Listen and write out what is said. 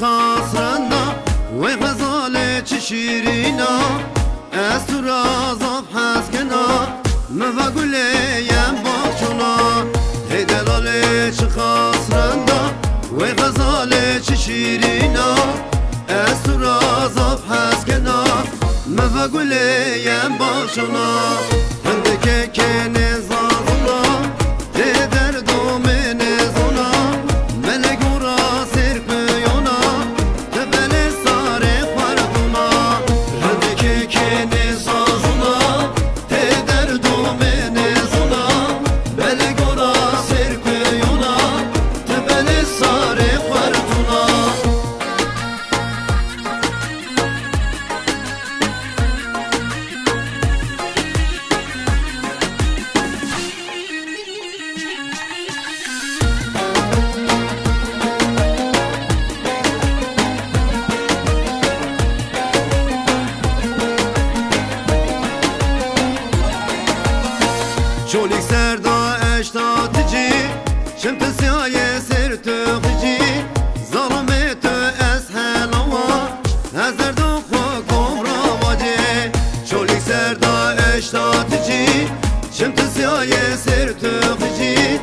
خاسرنا وغزالة شيرينا أسرى زف حسكنا مفاقول يم باخشنا هدلالة خاسرنا وغزالة شيرينا أسرى زف حسكنا مفاقول يم باخشنا هندك كني زازنا تدر دومن زنا ملك ورا سرق يونا تبل ساري خردنا هندك كني زازنا تدر دومن زنا ملك ورا سرق يونا تبل ساري خردنا شوليك سردا اشتاتجي شمت سياي سرتو خجي ظلمت اسهلوا هزر دو خوكم راواجي شوليك سردا اشتاتجي شمت سياي سرتو خجي